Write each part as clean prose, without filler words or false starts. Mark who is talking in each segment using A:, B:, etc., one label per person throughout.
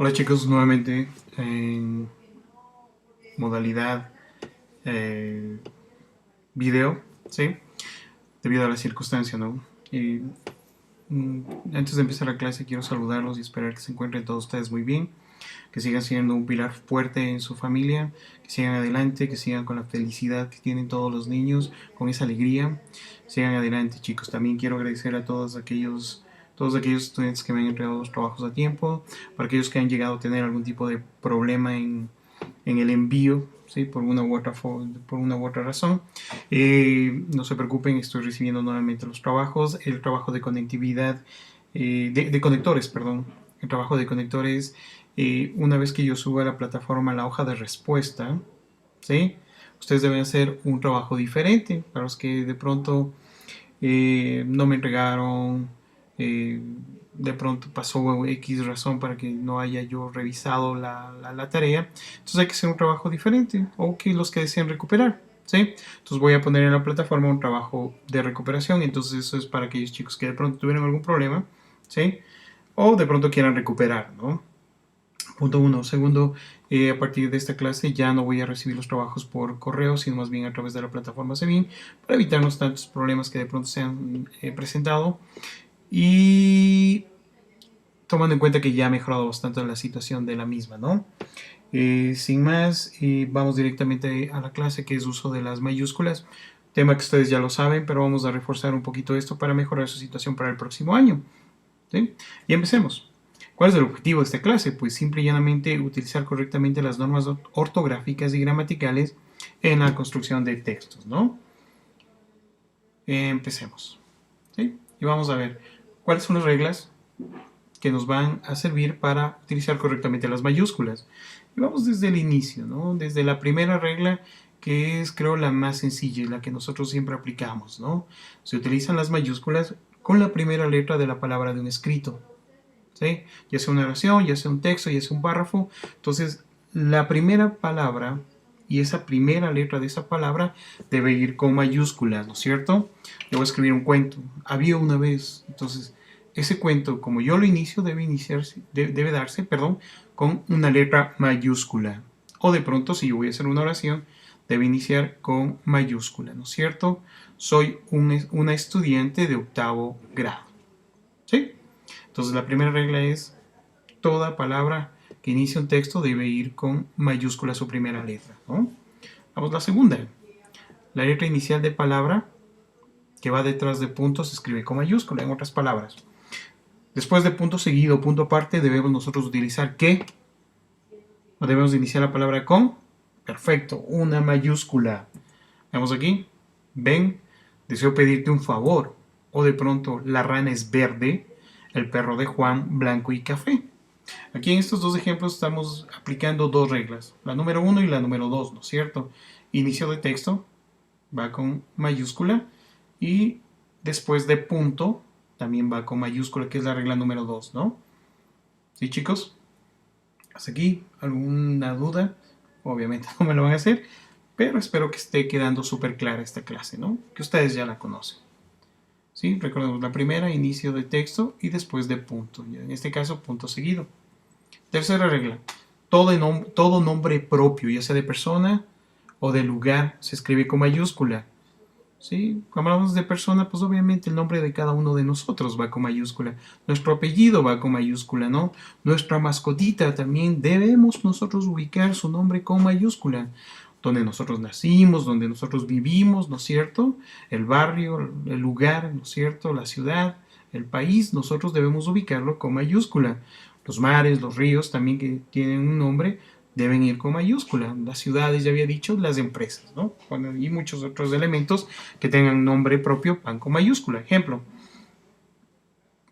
A: Hola chicos, nuevamente en modalidad eh, video, ¿sí? Debido a la circunstancia, ¿no? Y, Antes de empezar la clase quiero saludarlos y esperar que se encuentren todos ustedes muy bien, que sigan siendo un pilar fuerte en su familia, que sigan adelante, que sigan con la felicidad que tienen todos los niños, con esa alegría. Sigan adelante chicos. También quiero agradecer a todos aquellos estudiantes que me han entregado los trabajos a tiempo, para aquellos que han llegado a tener algún tipo de problema en el envío, ¿sí? Por una u otra razón. No se preocupen, estoy recibiendo nuevamente los trabajos, el trabajo de conectividad, de conectores, perdón, el trabajo de conectores, una vez que yo suba a la plataforma la hoja de respuesta, ¿sí? Ustedes deben hacer un trabajo diferente para los que de pronto no me entregaron, eh, de pronto pasó X razón para que no haya yo revisado la tarea, entonces hay que hacer un trabajo diferente o que los que deseen recuperar, ¿sí? Entonces voy a poner en la plataforma un trabajo de recuperación, entonces eso es para aquellos chicos que de pronto tuvieron algún problema, ¿sí? O de pronto quieran recuperar, ¿no? Punto uno. Segundo, a partir de esta clase ya no voy a recibir los trabajos por correo, sino más bien a través de la plataforma Sebin, para evitarnos tantos problemas que de pronto se han presentado. Y tomando en cuenta que ya ha mejorado bastante la situación de la misma, ¿no? Sin más, vamos directamente a la clase, que es uso de las mayúsculas. Tema que ustedes ya lo saben, pero vamos a reforzar un poquito esto para mejorar su situación para el próximo año, ¿sí? Y empecemos. ¿Cuál es el objetivo de esta clase? Pues simple y llanamente utilizar correctamente las normas ortográficas y gramaticales en la construcción de textos, ¿no? Empecemos, ¿sí? Y vamos a ver cuáles son las reglas que nos van a servir para utilizar correctamente las mayúsculas. Y vamos desde el inicio, ¿no? Desde la primera regla, que es, creo, la más sencilla y la que nosotros siempre aplicamos, ¿no? Se utilizan las mayúsculas con la primera letra de la palabra de un escrito, ¿sí? Ya sea una oración, ya sea un texto, ya sea un párrafo. Entonces, la primera palabra y esa primera letra de esa palabra debe ir con mayúsculas, ¿no es cierto? Yo voy a escribir un cuento. Había una vez. Entonces, ese cuento, como yo lo inicio, debe darse, perdón, con una letra mayúscula. O de pronto, si yo voy a hacer una oración, debe iniciar con mayúscula, ¿no es cierto? Soy una estudiante de octavo grado, ¿sí? Entonces la primera regla es: toda palabra que inicie un texto debe ir con mayúscula su primera letra, ¿no? Vamos a la segunda. La letra inicial de palabra que va detrás de punto se escribe con mayúscula, en otras palabras. Después de punto seguido, punto aparte, debemos nosotros utilizar ¿qué? ¿O debemos iniciar la palabra con? Perfecto, una mayúscula. Vamos aquí. Ven, deseo pedirte un favor. O de pronto, la rana es verde, el perro de Juan, blanco y café. Aquí en estos dos ejemplos estamos aplicando dos reglas, la número 1 y la número 2, ¿no es cierto? Inicio de texto va con mayúscula y después de punto también va con mayúscula, que es la regla número 2, ¿no? ¿Sí, chicos? ¿Hasta aquí alguna duda? Obviamente no me lo van a hacer, pero espero que esté quedando súper clara esta clase, ¿no? Que ustedes ya la conocen. ¿Sí? Recordemos la primera, inicio de texto y después de punto. Y en este caso, punto seguido. Tercera regla. Todo nombre propio, ya sea de persona o de lugar, se escribe con mayúscula. ¿Sí? Cuando hablamos de persona, pues obviamente el nombre de cada uno de nosotros va con mayúscula. Nuestro apellido va con mayúscula, ¿no? Nuestra mascotita también debemos nosotros ubicar su nombre con mayúscula. Donde nosotros nacimos, donde nosotros vivimos, ¿no es cierto? El barrio, el lugar, ¿no es cierto? La ciudad, el país, nosotros debemos ubicarlo con mayúscula. Los mares, los ríos también que tienen un nombre deben ir con mayúscula. Las ciudades, ya había dicho, las empresas, ¿no? Y muchos otros elementos que tengan nombre propio van con mayúscula. Ejemplo,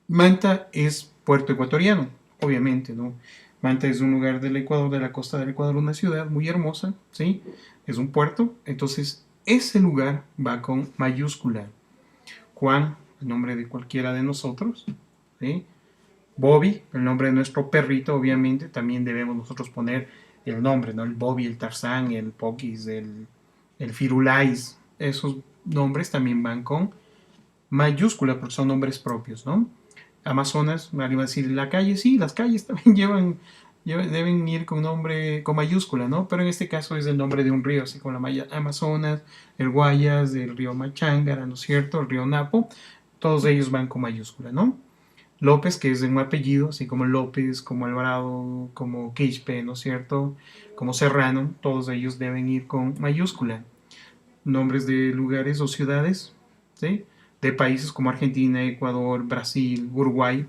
A: Manta es puerto ecuatoriano, obviamente, ¿no? Manta es un lugar del Ecuador, de la costa del Ecuador, una ciudad muy hermosa, ¿sí? Es un puerto, entonces ese lugar va con mayúscula. Juan, el nombre de cualquiera de nosotros, ¿sí? Bobby, el nombre de nuestro perrito, obviamente, también debemos nosotros poner el nombre, ¿no? El Bobby, el Tarzán, el Pokis, el Firulais, esos nombres también van con mayúscula porque son nombres propios, ¿no? Amazonas, me iba a decir la calle, sí, las calles también deben ir con nombre con mayúscula, ¿no? Pero en este caso es el nombre de un río, así como la Amazonas, el Guayas, el río Machángara, ¿no es cierto? El río Napo, todos ellos van con mayúscula, ¿no? López, que es un apellido, así como López, como Alvarado, como Quispe, ¿no es cierto? Como Serrano, todos ellos deben ir con mayúscula. Nombres de lugares o ciudades, ¿sí? De países como Argentina, Ecuador, Brasil, Uruguay.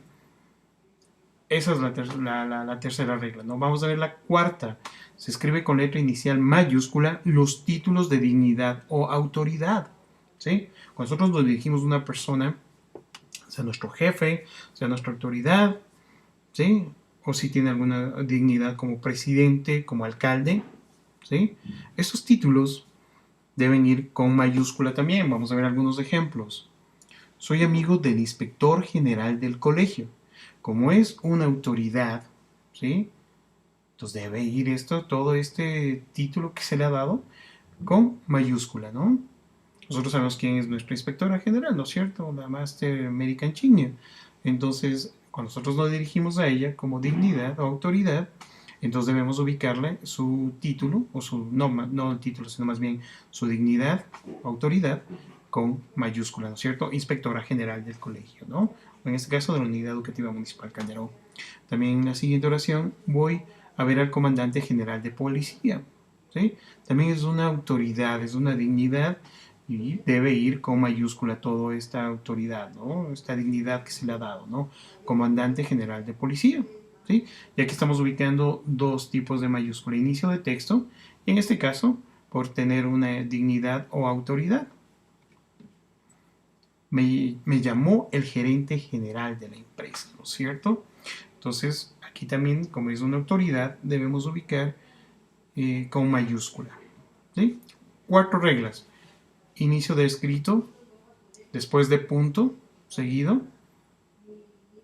A: Esa es la tercera regla, ¿no? Vamos a ver la cuarta. Se escribe con letra inicial mayúscula los títulos de dignidad o autoridad, ¿sí? Cuando nosotros nos dirigimos a una persona, sea nuestro jefe, sea nuestra autoridad, ¿sí? O si tiene alguna dignidad como presidente, como alcalde, ¿sí? Esos títulos deben ir con mayúscula también. Vamos a ver algunos ejemplos. Soy amigo del inspector general del colegio. Como es una autoridad, ¿sí? Entonces debe ir todo este título que se le ha dado con mayúscula, ¿no? Nosotros sabemos quién es nuestra inspectora general, ¿no es cierto? La Master American Chiña. Entonces, cuando nosotros nos dirigimos a ella como dignidad o autoridad, entonces debemos ubicarle su título, o su, no el título, sino más bien su dignidad, autoridad, con mayúscula, ¿no es cierto? Inspectora general del colegio, ¿no? En este caso de la Unidad Educativa Municipal Calderón. También en la siguiente oración voy a ver al comandante general de policía, ¿sí? También es una autoridad, es una dignidad y debe ir con mayúscula toda esta autoridad, ¿no? Esta dignidad que se le ha dado, ¿no? Comandante general de policía, ¿sí? Y aquí estamos ubicando dos tipos de mayúscula, inicio de texto, y en este caso, por tener una dignidad o autoridad. Me llamó el gerente general de la empresa, ¿no es cierto? Entonces, aquí también, como es una autoridad, debemos ubicar con mayúscula, ¿sí? 4 reglas. Inicio de escrito, después de punto seguido,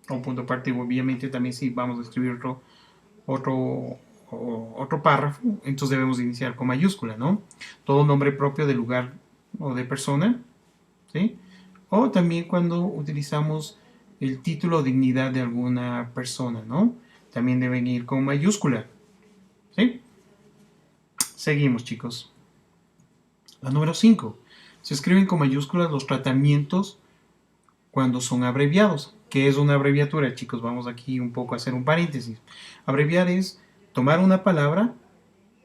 A: o punto aparte, obviamente también si vamos a escribir otro, otro párrafo, entonces debemos iniciar con mayúscula, ¿no? Todo nombre propio de lugar o de persona, ¿sí? O también cuando utilizamos el título o dignidad de alguna persona, ¿no? También deben ir con mayúscula, ¿sí? Seguimos, chicos. La número 5. Se escriben con mayúsculas los tratamientos cuando son abreviados. ¿Qué es una abreviatura, chicos? Vamos aquí un poco a hacer un paréntesis. Abreviar es tomar una palabra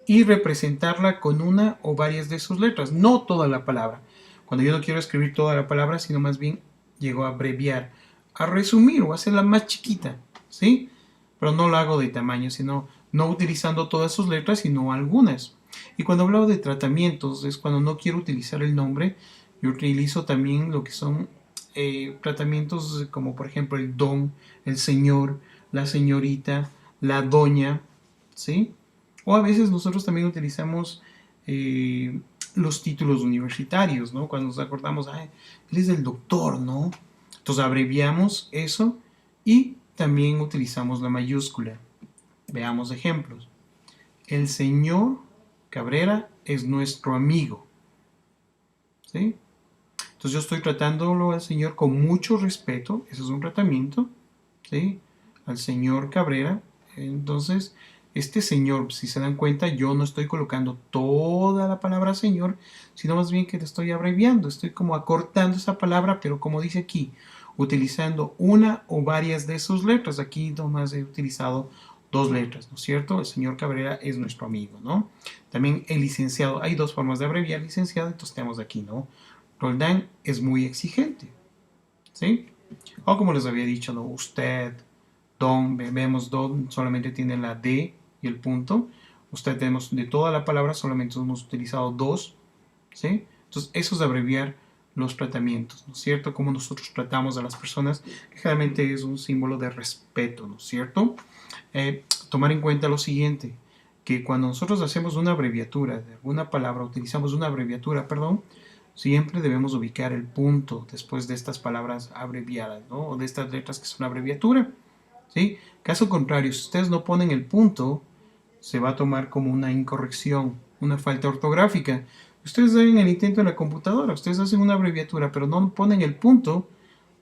A: y representarla con una o varias de sus letras, no toda la palabra. Cuando yo no quiero escribir toda la palabra, sino más bien llego a abreviar, a resumir o a hacerla más chiquita, ¿sí? Pero no lo hago de tamaño, sino no utilizando todas sus letras, sino algunas. Y cuando hablo de tratamientos, es cuando no quiero utilizar el nombre, yo utilizo también lo que son tratamientos como por ejemplo el don, el señor, la señorita, la doña, ¿sí? O a veces nosotros también utilizamos los títulos universitarios, ¿no? Cuando nos acordamos, él es el doctor, ¿no? Entonces abreviamos eso y también utilizamos la mayúscula. Veamos ejemplos. El señor Cabrera es nuestro amigo, ¿sí? Entonces yo estoy tratándolo al señor con mucho respeto, ese es un tratamiento, ¿sí? Al señor Cabrera. Entonces, este señor, si se dan cuenta, yo no estoy colocando toda la palabra señor, sino más bien que te estoy abreviando, estoy como acortando esa palabra, pero como dice aquí, utilizando una o varias de sus letras. Aquí nomás he utilizado 2 letras, ¿no es cierto? El señor Cabrera es nuestro amigo, ¿no? También el licenciado, hay 2 formas de abreviar licenciado, entonces tenemos aquí, ¿no? Roldán es muy exigente, ¿sí? O como les había dicho, ¿no? Usted, don, vemos don, solamente tiene la D y el punto. Usted tenemos de toda la palabra, solamente hemos utilizado 2, ¿sí? Entonces, eso es abreviar los tratamientos, ¿no es cierto? Como nosotros tratamos a las personas, que generalmente es un símbolo de respeto, ¿no es cierto? Tomar en cuenta lo siguiente, que cuando nosotros hacemos una abreviatura de alguna palabra, utilizamos una abreviatura, perdón, siempre debemos ubicar el punto después de estas palabras abreviadas, ¿no? O de estas letras que son abreviatura, ¿sí? Caso contrario, si ustedes no ponen el punto, se va a tomar como una incorrección, una falta ortográfica. Ustedes hacen el intento en la computadora, ustedes hacen una abreviatura, pero no ponen el punto,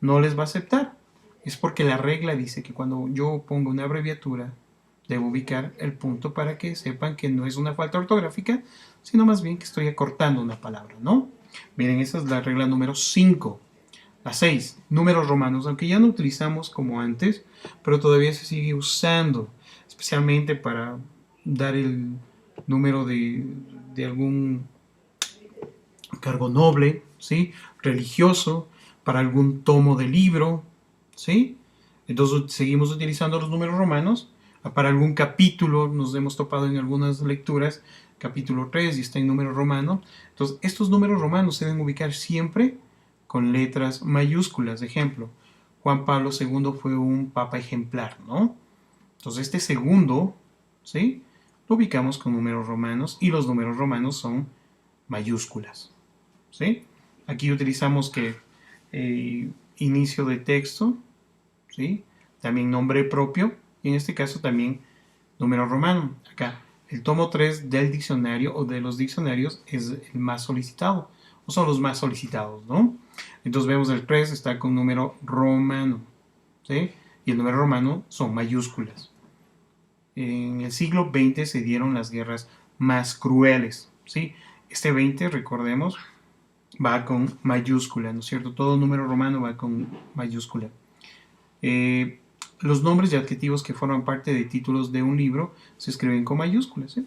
A: no les va a aceptar. Es porque la regla dice que cuando yo pongo una abreviatura, debo ubicar el punto para que sepan que no es una falta ortográfica, sino más bien que estoy acortando una palabra, ¿no? Miren, esa es la regla número 5. La 6, números romanos, aunque ya no utilizamos como antes, pero todavía se sigue usando, especialmente para dar el número de algún cargo noble, ¿sí? Religioso, para algún tomo de libro, ¿sí? Entonces seguimos utilizando los números romanos. Para algún capítulo, nos hemos topado en algunas lecturas, capítulo 3 y está en número romano. Entonces, estos números romanos se deben ubicar siempre con letras mayúsculas. Ejemplo, Juan Pablo II fue un papa ejemplar, ¿no? Entonces, este segundo, ¿sí? Lo ubicamos con números romanos y los números romanos son mayúsculas, ¿sí? Aquí utilizamos que inicio de texto, ¿sí? También nombre propio, y en este caso también número romano. Acá, el tomo 3 del diccionario o de los diccionarios es el más solicitado, o son los más solicitados, ¿no? Entonces vemos el 3 está con número romano, ¿sí? Y el número romano son mayúsculas. En el siglo XX se dieron las guerras más crueles, ¿sí? Este 20, recordemos, va con mayúscula, ¿no es cierto? Todo número romano va con mayúscula. Los nombres y adjetivos que forman parte de títulos de un libro se escriben con mayúsculas, ¿eh?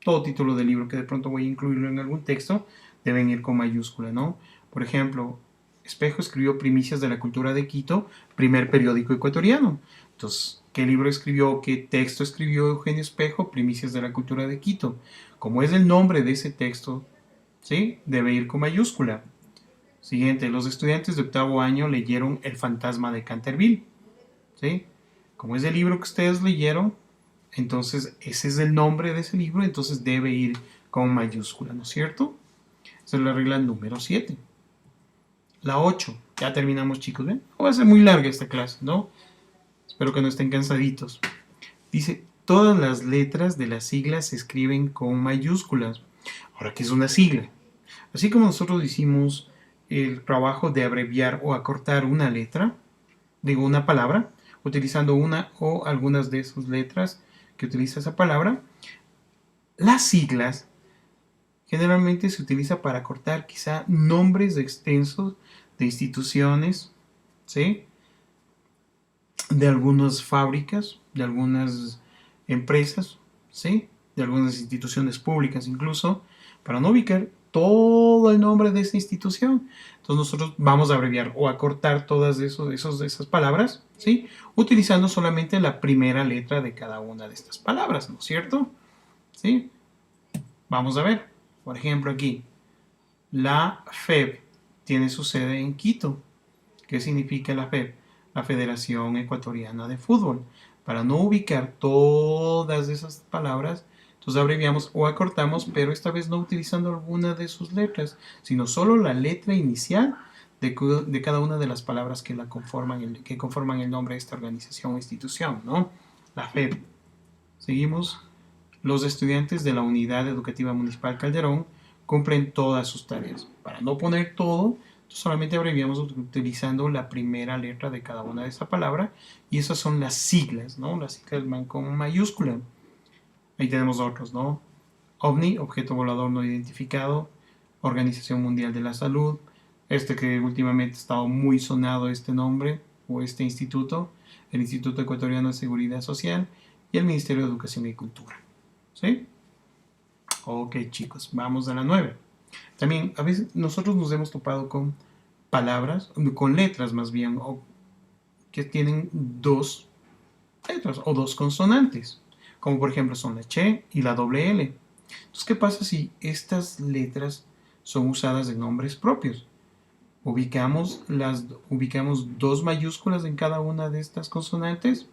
A: Todo título de libro que de pronto voy a incluirlo en algún texto deben ir con mayúscula, ¿no? Por ejemplo, Espejo escribió Primicias de la Cultura de Quito, primer periódico ecuatoriano. Entonces, ¿qué libro escribió, qué texto escribió Eugenio Espejo? Primicias de la Cultura de Quito. Como es el nombre de ese texto, ¿sí? Debe ir con mayúscula. Siguiente, los estudiantes de octavo año leyeron El fantasma de Canterville, ¿sí? Como es el libro que ustedes leyeron, entonces ese es el nombre de ese libro, entonces debe ir con mayúscula, ¿no es cierto? Esa es la regla número 7. La 8, ya terminamos chicos, ¿ven? No va a ser muy larga esta clase, ¿no? Espero que no estén cansaditos. Dice, todas las letras de las siglas se escriben con mayúsculas. Ahora, ¿qué es una sigla? Así como nosotros hicimos el trabajo de abreviar o acortar una letra, digo una palabra, utilizando una o algunas de sus letras que utiliza esa palabra, las siglas generalmente se utiliza para acortar quizá nombres extensos de instituciones, ¿sí? De algunas fábricas, de algunas empresas, ¿sí? De algunas instituciones públicas incluso, para no ubicar todo el nombre de esa institución. Entonces nosotros vamos a abreviar o acortar todas esas palabras, ¿sí? Utilizando solamente la primera letra de cada una de estas palabras, ¿no es cierto? ¿Sí? Vamos a ver, por ejemplo aquí, la FEB tiene su sede en Quito. ¿Qué significa la FEB? La Federación Ecuatoriana de Fútbol. Para no ubicar todas esas palabras, entonces abreviamos o acortamos, pero esta vez no utilizando alguna de sus letras, sino solo la letra inicial de cada una de las palabras que conforman el nombre de esta organización o institución, ¿no? La FEB. Seguimos. Los estudiantes de la Unidad Educativa Municipal Calderón cumplen todas sus tareas. Para no poner todo, solamente abreviamos utilizando la primera letra de cada una de esa palabra y esas son las siglas, ¿no? Las siglas van con mayúscula. Ahí tenemos otros, ¿no? OVNI, objeto volador no identificado, Organización Mundial de la Salud, este que últimamente ha estado muy sonado este nombre o este instituto, el Instituto Ecuatoriano de Seguridad Social y el Ministerio de Educación y Cultura. ¿Sí? Ok, chicos, vamos a la 9. También a veces nosotros nos hemos topado con palabras, con letras más bien, que tienen dos letras o dos consonantes, como por ejemplo son la Ch y la doble L. Entonces, ¿qué pasa si estas letras son usadas en nombres propios? Ubicamos dos mayúsculas en cada una de estas consonantes.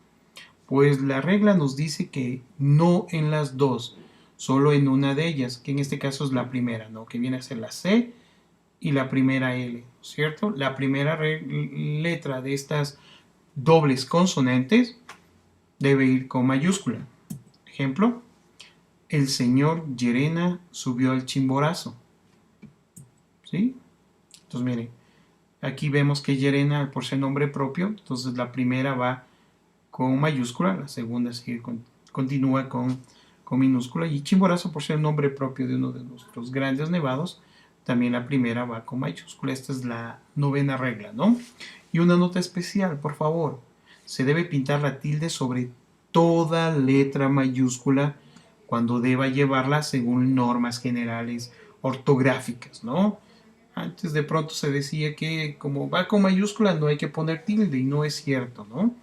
A: Pues la regla nos dice que no en las dos, solo en una de ellas, que en este caso es la primera, ¿no? Que viene a ser la C y la primera L, ¿cierto? La primera letra de estas dobles consonantes debe ir con mayúscula. Ejemplo, el señor Llerena subió al Chimborazo, ¿sí? Entonces miren, aquí vemos que Llerena, por ser nombre propio, entonces la primera va con mayúscula, la segunda sigue con continúa con minúscula. Y Chimborazo, por ser el nombre propio de uno de nuestros grandes nevados, también la primera va con mayúscula. Esta es la 9ª regla, ¿no? Y una nota especial, por favor. Se debe pintar la tilde sobre toda letra mayúscula cuando deba llevarla según normas generales ortográficas, ¿no? Antes de pronto se decía que como va con mayúscula no hay que poner tilde y no es cierto, ¿no?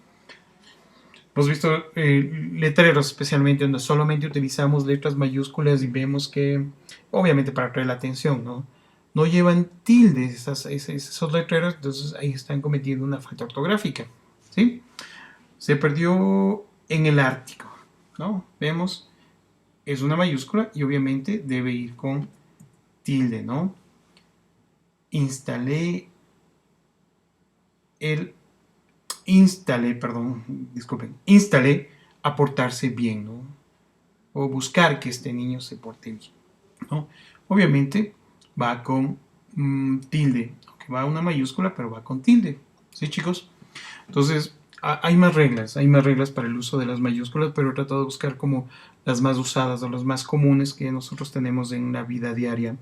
A: Hemos visto letreros especialmente donde solamente utilizamos letras mayúsculas y vemos que, obviamente para atraer la atención, ¿no? No llevan tildes esos letreros, entonces ahí están cometiendo una falta ortográfica, ¿sí? Se perdió en el Ártico, ¿no? Vemos, es una mayúscula y obviamente debe ir con tilde, ¿no? Instalé a portarse bien, ¿no? O buscar que este niño se porte bien, ¿no? Obviamente va con tilde, aunque va una mayúscula, pero va con tilde, ¿sí, chicos? Entonces, hay más reglas para el uso de las mayúsculas, pero he tratado de buscar como las más usadas o las más comunes que nosotros tenemos en la vida diaria.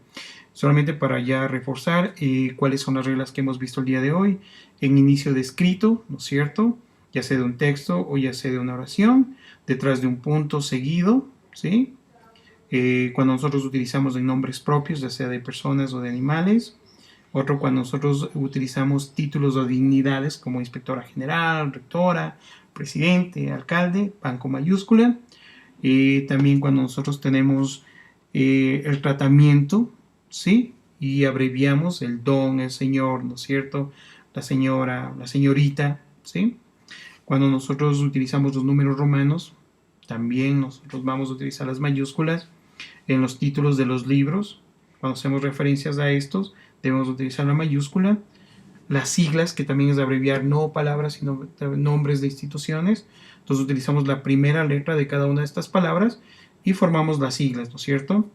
A: Solamente para ya reforzar cuáles son las reglas que hemos visto el día de hoy. En inicio de escrito, ¿no es cierto? Ya sea de un texto o ya sea de una oración, detrás de un punto seguido, ¿sí? Cuando nosotros utilizamos en nombres propios, ya sea de personas o de animales. Otro cuando nosotros utilizamos títulos o dignidades como inspectora general, rectora, presidente, alcalde, van con mayúscula. También cuando nosotros tenemos el tratamiento, ¿sí? Y abreviamos el don, el señor, ¿no es cierto? La señora, la señorita, ¿sí? Cuando nosotros utilizamos los números romanos, también nosotros vamos a utilizar las mayúsculas en los títulos de los libros. Cuando hacemos referencias a estos, debemos utilizar la mayúscula. Las siglas, que también es abreviar no palabras, sino nombres de instituciones. Entonces utilizamos la primera letra de cada una de estas palabras y formamos las siglas, ¿no es cierto?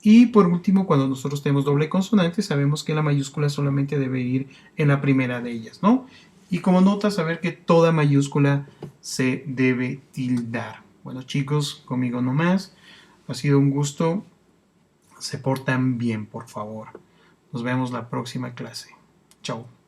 A: Y por último, cuando nosotros tenemos doble consonante, sabemos que la mayúscula solamente debe ir en la primera de ellas, ¿no? Y como nota, saber que toda mayúscula se debe tildar. Bueno, chicos, conmigo nomás. Ha sido un gusto. Se portan bien, por favor. Nos vemos la próxima clase. Chao.